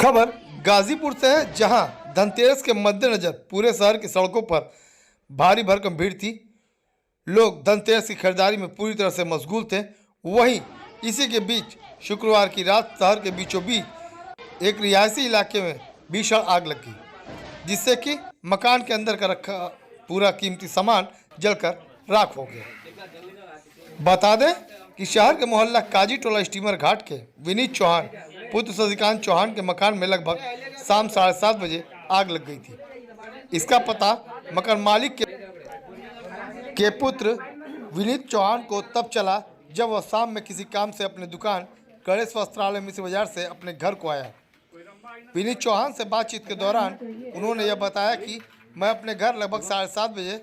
खबर गाजीपुर से है, जहां धनतेरस के मद्देनजर पूरे शहर की सड़कों पर भारी भरकम भीड़ थी। लोग धनतेरस की खरीदारी में पूरी तरह से मशगूल थे। वहीं इसी के बीच शुक्रवार की रात शहर के बीचों बीच एक रिहायशी इलाके में भीषण आग लगी, जिससे कि मकान के अंदर का रखा पूरा कीमती सामान जलकर राख हो गया। बता दें कि शहर के मोहल्ला काजी टोला स्टीमर घाट के विनीत चौहान पुत्र शशिकांत चौहान के मकान में लगभग शाम 7:30 बजे आग लग गई थी। इसका पता मकान मालिक के पुत्र विनीत चौहान को तब चला जब वह शाम में किसी काम से अपने दुकान गणेश वस्त्रालय मिश्र बाजार से अपने घर को आया। विनीत चौहान से बातचीत के दौरान उन्होंने यह बताया कि मैं अपने घर लगभग 7:30 बजे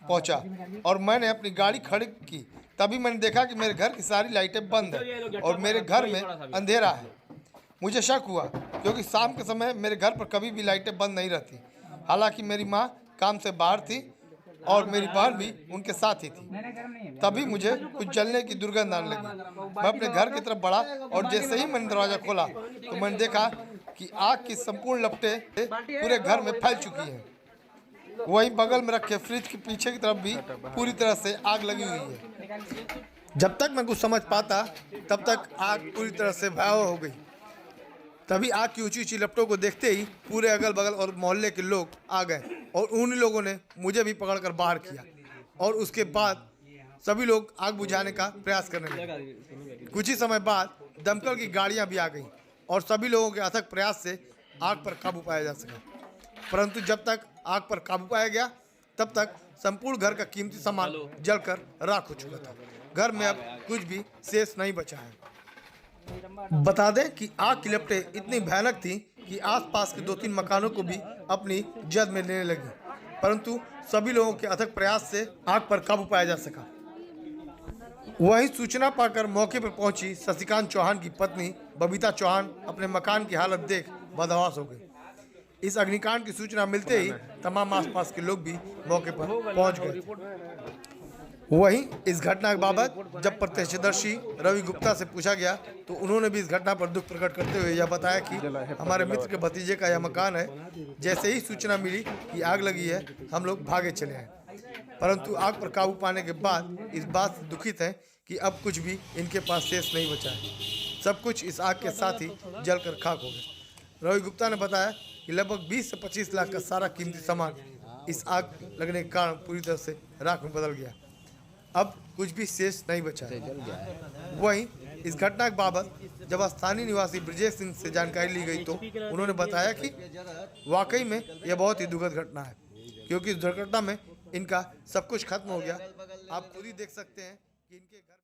पहुंचा और मैंने अपनी गाड़ी खड़ी की। तभी मैंने देखा कि मेरे घर की सारी लाइटें बंद हैं और मेरे घर में अंधेरा है। मुझे शक हुआ क्योंकि शाम के समय मेरे घर पर कभी भी लाइटें बंद नहीं रहती। हालांकि मेरी माँ काम से बाहर थी और मेरी बहन भी उनके साथ ही थी। तभी मुझे कुछ जलने की दुर्गंध आने लगी। मैं अपने घर की तरफ बढ़ा और जैसे ही मैंने दरवाज़ा खोला तो मैंने देखा कि आग की संपूर्ण लपटें पूरे घर में फैल चुकी हैं। वहीं बगल में रखे फ्रिज के पीछे की तरफ भी पूरी तरह से आग लगी हुई है। जब तक मैं कुछ समझ पाता तब तक आग पूरी तरह से भयावह हो गई। तभी आग की ऊंची ऊंची लपटों को देखते ही पूरे अगल बगल और मोहल्ले के लोग आ गए और उन लोगों ने मुझे भी पकड़कर बाहर किया और उसके बाद सभी लोग आग बुझाने का प्रयास करने लगे। कुछ ही समय बाद दमकल की गाड़ियां भी आ गईं और सभी लोगों के अथक प्रयास से आग पर काबू पाया जा सका। परंतु जब तक आग पर काबू पाया गया तब तक संपूर्ण घर का कीमती सामान जलकर राख हो चुका था। घर में अब कुछ भी शेष नहीं बचा है। बता दें कि आग की लपटें इतनी भयानक थीं कि आसपास के 2-3 मकानों को भी अपनी जद में लेने लगी, परंतु सभी लोगों के अथक प्रयास से आग पर काबू पाया जा सका। वहीं सूचना पाकर मौके पर पहुंची शशिकांत चौहान की पत्नी बबीता चौहान अपने मकान की हालत देख बदहवास हो गई। इस अग्निकांड की सूचना मिलते ही तमाम आसपास के लोग भी मौके पर पहुंच गए। वहीं इस घटना के बाबत जब प्रत्यक्षदर्शी रवि गुप्ता से पूछा गया तो उन्होंने भी इस घटना पर दुख प्रकट करते हुए यह बताया कि हमारे मित्र के भतीजे का यह मकान है। जैसे ही सूचना मिली कि आग लगी है हम लोग भागे चले आए, परंतु आग पर काबू पाने के बाद इस बात से दुखित हैं कि अब कुछ भी इनके पास शेष नहीं बचा है। सब कुछ इस आग के साथ ही जलकर खाक हो गया। रवि गुप्ता ने बताया कि लगभग 20 से 25 लाख का सारा कीमती सामान इस आग लगने के कारण पूरी तरह से राख में बदल गया। अब कुछ भी शेष नहीं बचा है। वहीं इस घटना के बाबत जब स्थानीय निवासी ब्रजेश सिंह से जानकारी ली गई तो उन्होंने बताया कि वाकई में यह बहुत ही दुखद घटना है, क्योंकि इस दुर्घटना में इनका सब कुछ खत्म हो गया। आप खुद ही देख सकते हैं कि इनके घर